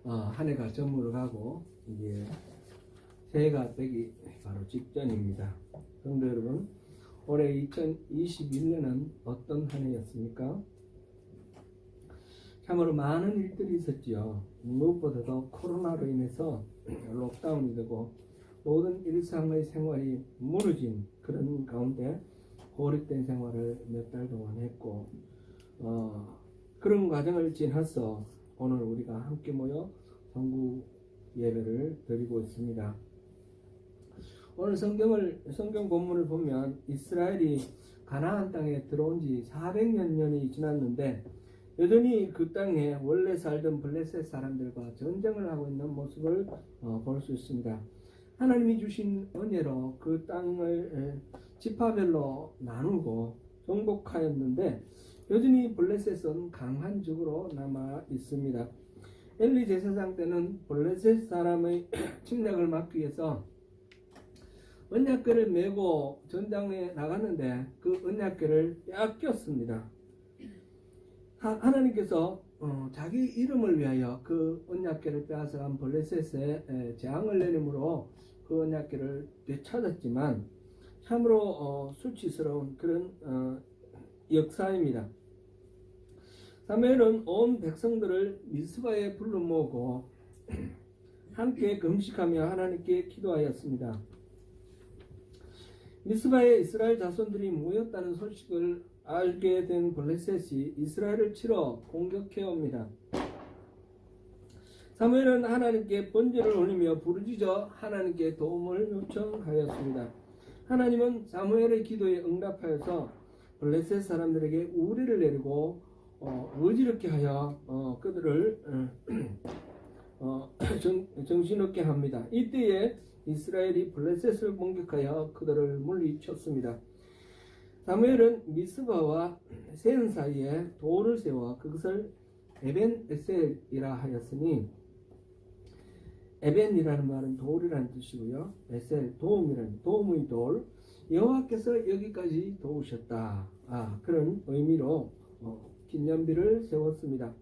한 해가 저물어 가고 이제 새해가 되기 바로 직전입니다. 성도 여러분, 올해 2021년은 어떤 한 해였습니까? 참으로 많은 일들이 있었지요. 무엇보다도 코로나로 인해서 록다운이 되고 모든 일상의 생활이 무너진 그런 가운데 고립된 생활을 몇 달 동안 했고, 그런 과정을 지나서 오늘 우리가 함께 모여 성구 예배를 드리고 있습니다. 오늘 성경 본문을 보면 이스라엘이 가나안 땅에 들어온 지 400여 년이 지났는데 여전히 그 땅에 원래 살던 블레셋 사람들과 전쟁을 하고 있는 모습을 볼 수 있습니다. 하나님이 주신 은혜로 그 땅을 지파별로 나누고 정복하였는데 여전히 블레셋은 강한 적으로 남아 있습니다. 엘리 제사장 때는 블레셋 사람의 침략을 막기 위해서 언약궤를 메고 전장에 나갔는데 그 언약궤를 빼앗겼습니다. 하나님께서 자기 이름을 위하여 그 언약궤를 빼앗아간 블레셋에 재앙을 내림으로 그 언약궤를 되찾았지만 참으로 수치스러운 그런 역사입니다. 사무엘은 온 백성들을 미스바에 불러 모으고 함께 금식하며 하나님께 기도하였습니다. 미스바에 이스라엘 자손들이 모였다는 소식을 알게 된 블레셋이 이스라엘을 치러 공격해 옵니다. 사무엘은 하나님께 번제를 올리며 부르짖어 하나님께 도움을 요청하였습니다. 하나님은 사무엘의 기도에 응답하여서 블레셋 사람들에게 우레를 내리고 어지럽게 하여 그들을 정신없게 합니다. 이때에 이스라엘이 블레셋을 공격하여 그들을 물리쳤습니다. 사무엘은 미스바와 세은 사이에 돌을 세워 그것을 에벤 에셀이라 하였으니, 에벤이라는 말은 돌이라는 뜻이고요, 에셀 도움이라는 도움의 돌, 여호와께서 여기까지 도우셨다, 그런 의미로 기념비를 세웠습니다.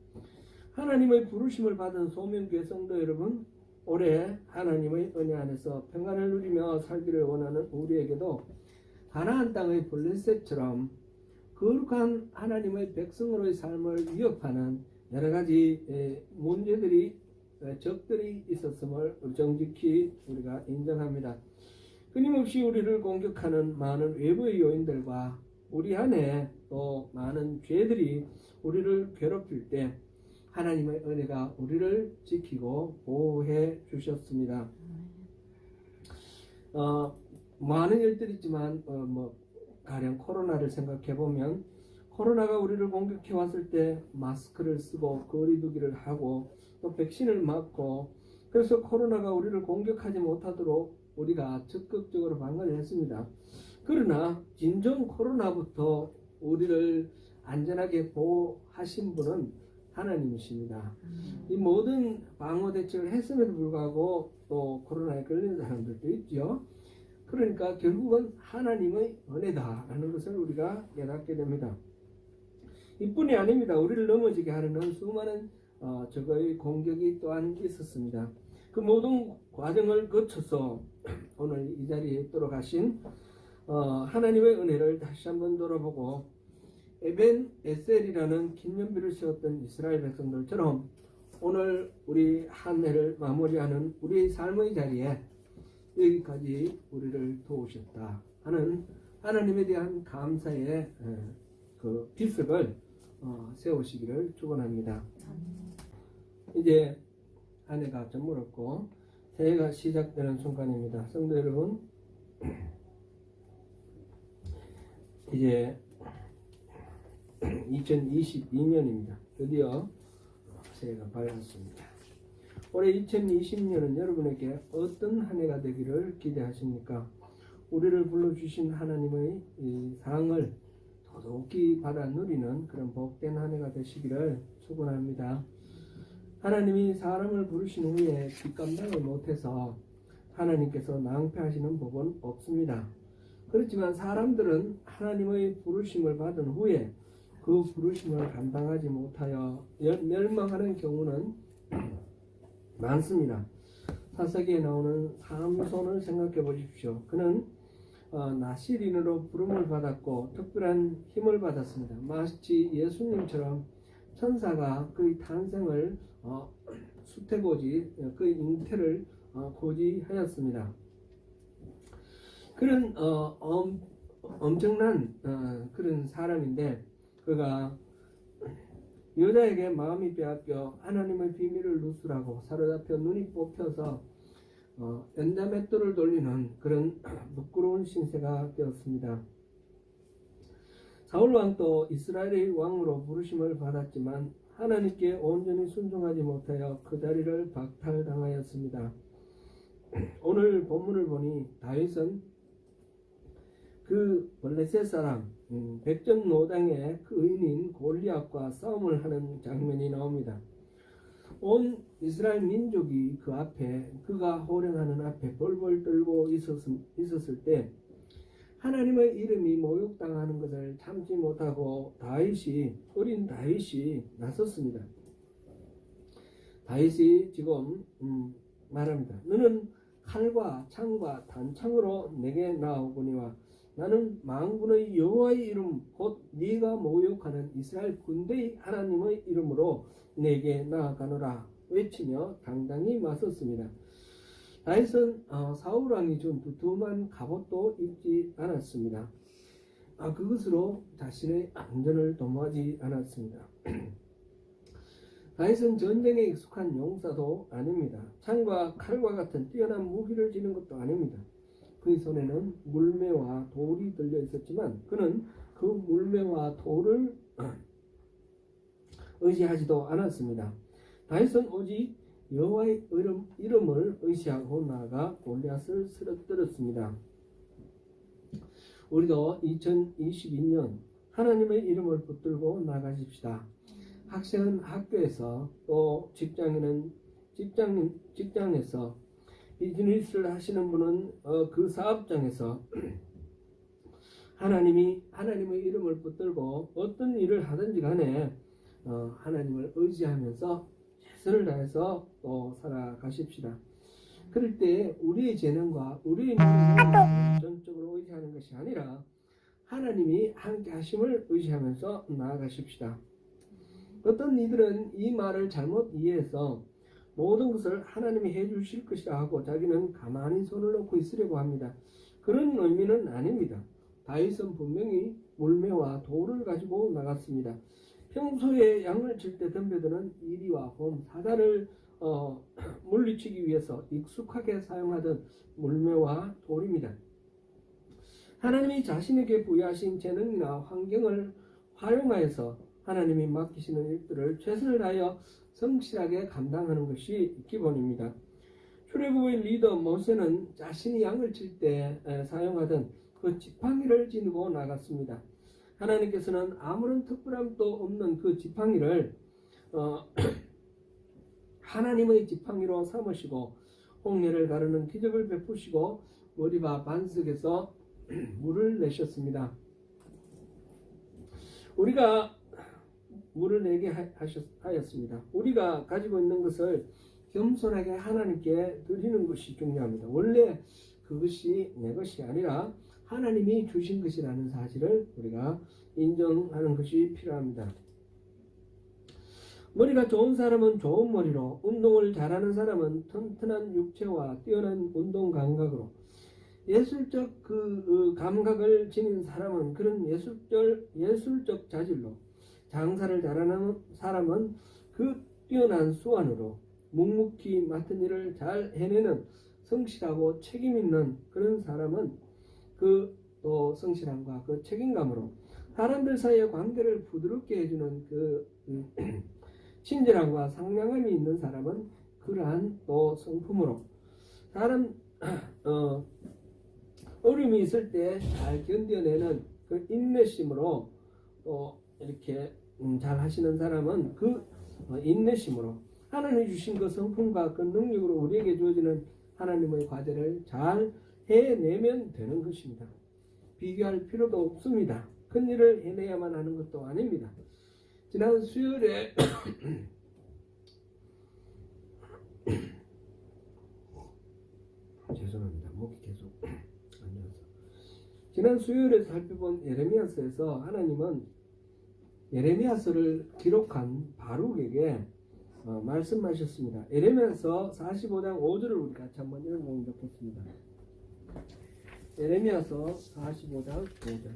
하나님의 부르심을 받은 소명교회 성도 여러분, 올해 하나님의 은혜 안에서 평안을 누리며 살기를 원하는 우리에게도 가나안 땅의 블레셋처럼 거룩한 하나님의 백성으로의 삶을 위협하는 여러 가지 문제들이, 적들이 있었음을 정직히 우리가 인정합니다. 끊임없이 우리를 공격하는 많은 외부의 요인들과 우리 안에 또 많은 죄들이 우리를 괴롭힐 때 하나님의 은혜가 우리를 지키고 보호해 주셨습니다. 많은 일들이 있지만 가령 코로나를 생각해 보면 코로나가 우리를 공격해 왔을 때 마스크를 쓰고 거리두기를 하고 또 백신을 맞고, 그래서 코로나가 우리를 공격하지 못하도록 우리가 적극적으로 방관을 했습니다. 그러나 진정 코로나부터 우리를 안전하게 보호하신 분은 하나님이십니다. 이 모든 방어 대책을 했음에도 불구하고 또 코로나에 걸리는 사람들도 있죠. 그러니까 결국은 하나님의 은혜다라는 것을 우리가 깨닫게 됩니다. 이뿐이 아닙니다. 우리를 넘어지게 하려는 수많은 적의 공격이 또한 있었습니다. 그 모든 과정을 거쳐서 오늘 이 자리에 있도록 하신 하나님의 은혜를 다시 한번 돌아보고 에벤 에셀이라는 기념비를 세웠던 이스라엘 백성들처럼 오늘 우리 한 해를 마무리하는 우리 삶의 자리에 여기까지 우리를 도우셨다 하는 하나님에 대한 감사의 그 비석을 세우시기를 축원합니다. 이제 한 해가 저물었고 새해가 시작되는 순간입니다. 성도 여러분, 이제 2022년입니다. 드디어 새해가 밝았습니다. 올해 2020년은 여러분에게 어떤 한 해가 되기를 기대하십니까? 우리를 불러주신 하나님의 이 상을 더욱이 받아 누리는 그런 복된 한 해가 되시기를 축원합니다. 하나님이 사람을 부르신 후에 뒷감당을 못해서 하나님께서 낭패하시는 법은 없습니다. 그렇지만 사람들은 하나님의 부르심을 받은 후에 그 부르심을 감당하지 못하여 멸망하는 경우는 많습니다. 사사기에 나오는 삼손을 생각해 보십시오. 그는 나시린으로 부름을 받았고 특별한 힘을 받았습니다. 마치 예수님처럼 천사가 그의 탄생을 수태고지 그의 잉태를 고지하였습니다. 그는 엄청난 그런 사람인데 그가 여자에게 마음이 빼앗겨 하나님의 비밀을 누수라고 사로잡혀 눈이 뽑혀서 연자맷돌을 돌리는 그런 부끄러운 신세가 되었습니다. 사울 왕도 이스라엘의 왕으로 부르심을 받았지만 하나님께 온전히 순종하지 못하여 그 자리를 박탈당하였습니다. 오늘 본문을 보니 다윗은 그 블레셋 사람 백전노당의 그 의인인 골리앗과 싸움을 하는 장면이 나옵니다. 온 이스라엘 민족이 그 앞에 그가 호령하는 앞에 벌벌 떨고 있었을 때 하나님의 이름이 모욕당하는 것을 참지 못하고 어린 다윗이 나섰습니다. 다윗이 지금 말합니다. 너는 칼과 창과 단창으로 내게 나오거니와 나는 만군의 여호와의 이름 곧 네가 모욕하는 이스라엘 군대의 하나님의 이름으로 내게 나아가노라 외치며 당당히 맞섰습니다. 다윗은 사울 왕이 준 두툼한 갑옷도 입지 않았습니다. 그것으로 자신의 안전을 도모하지 않았습니다. 다윗은 전쟁에 익숙한 용사도 아닙니다. 창과 칼과 같은 뛰어난 무기를 지닌 것도 아닙니다. 그의 손에는 물매와 돌이 들려 있었지만 그는 그 물매와 돌을 의지하지도 않았습니다. 다윗은 오직 여호와의 이름을 의지하고 나아가 골리앗을 쓰러뜨렸습니다. 우리도 2022년 하나님의 이름을 붙들고 나가십시다. 학생은 학교에서 또 직장에서 비즈니스를 하시는 분은 그 사업장에서 하나님의 이름을 붙들고 어떤 일을 하든지 간에 하나님을 의지하면서 최선을 다해서 또 살아가십시다. 그럴 때 우리의 재능과 우리의 능력을 전적으로 의지하는 것이 아니라 하나님이 함께 하심을 의지하면서 나아가십시다. 어떤 이들은 이 말을 잘못 이해해서 모든 것을 하나님이 해주실 것이라 하고 자기는 가만히 손을 놓고 있으려고 합니다. 그런 의미는 아닙니다. 다윗은 분명히 물매와 돌을 가지고 나갔습니다. 평소에 양을 칠 때 덤벼드는 이리와 봄, 사자를 물리치기 위해서 익숙하게 사용하던 물매와 돌입니다. 하나님이 자신에게 부여하신 재능이나 환경을 활용하여서 하나님이 맡기시는 일들을 최선을 다하여 성실하게 감당하는 것이 기본입니다. 출애굽의 리더 모세는 자신이 양을 칠 때 사용하던 그 지팡이를 지니고 나갔습니다. 하나님께서는 아무런 특별함도 없는 그 지팡이를 하나님의 지팡이로 삼으시고 홍해를 가르는 기적을 베푸시고 머리바 반석에서 물을 내셨습니다. 우리가 물을 내게 하였습니다. 우리가 가지고 있는 것을 겸손하게 하나님께 드리는 것이 중요합니다. 원래 그것이 내 것이 아니라 하나님이 주신 것이라는 사실을 우리가 인정하는 것이 필요합니다. 머리가 좋은 사람은 좋은 머리로, 운동을 잘하는 사람은 튼튼한 육체와 뛰어난 운동 감각으로, 예술적 그 감각을 지닌 사람은 그런 예술적 자질로, 장사를 잘하는 사람은 그 뛰어난 수완으로, 묵묵히 맡은 일을 잘 해내는 성실하고 책임 있는 그런 사람은 그 또 성실함과 그 책임감으로, 사람들 사이의 관계를 부드럽게 해주는 그 친절함과 상냥함이 있는 사람은 그러한 또 성품으로, 사람 어려움이 있을 때 잘 견뎌내는 그 인내심으로 또 이렇게 잘 하시는 사람은 그 인내심으로 하나님이 주신 그 성품과 그 능력으로 우리에게 주어지는 하나님의 과제를 잘 해내면 되는 것입니다. 비교할 필요도 없습니다. 큰 일을 해내야만 하는 것도 아닙니다. 지난 수요일에 죄송합니다. 목이 계속 안 좋아서. 지난 수요일에 살펴본 예레미야서에서 하나님은 예레미야서를 기록한 바룩에게 말씀하셨습니다. 예레미야서 45장 5절을 우리 같이 한번 읽어보면 좋겠습니다. 예레미야서 45장 5절.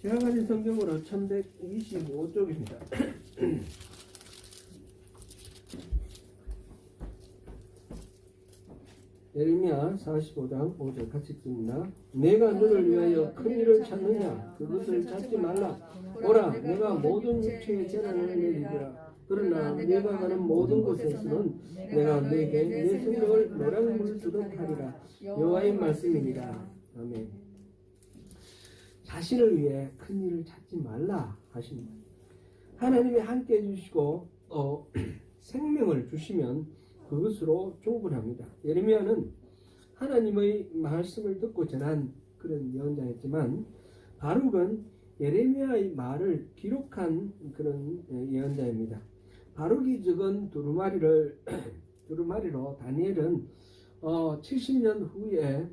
제가 가진 성경으로 1125쪽입니다. 예레미야 45장 5절 같이 읽습니다. 내가 너를 위하여 큰 일을 찾느냐 그것을 찾지 말라. 오라 내가 모든 육체의 재난을 내리리라. 그러나 내가 가는 모든 곳에서는 내가 너에게 내 생명을 노량물 주듯 하리라. 여호와의 말씀입니다. 아멘. 자신을 위해 큰 일을 찾지 말라 하십니다. 하나님이 함께 해주시고 생명을 주시면 그것으로 충분합니다. 예레미야는 하나님의 말씀을 듣고 전한 그런 예언자였지만 바룩은 예레미야의 말을 기록한 그런 예언자입니다. 바룩이 적은 두루마리로 다니엘은 70년 후에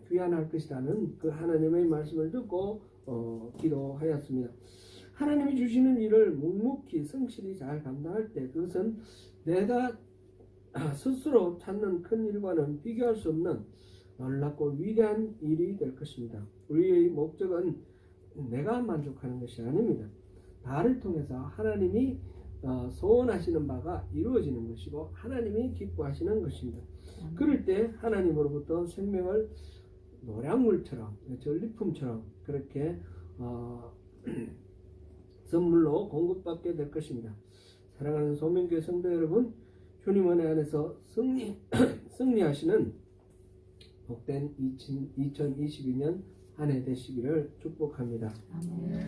귀환할 것이라는 그 하나님의 말씀을 듣고 기도하였습니다. 하나님이 주시는 일을 묵묵히 성실히 잘 감당할 때 그것은 내가 스스로 찾는 큰 일과는 비교할 수 없는 놀랍고 위대한 일이 될 것입니다. 우리의 목적은 내가 만족하는 것이 아닙니다. 나를 통해서 하나님이 소원하시는 바가 이루어지는 것이고 하나님이 기뻐하시는 것입니다. 그럴 때 하나님으로부터 생명을 노량물처럼 전리품처럼 그렇게 선물로 공급받게 될 것입니다. 사랑하는 소명교회 성도 여러분, 주님 은혜 안에서 승리하시는 복된 2022년 한 해 되시기를 축복합니다. 아멘.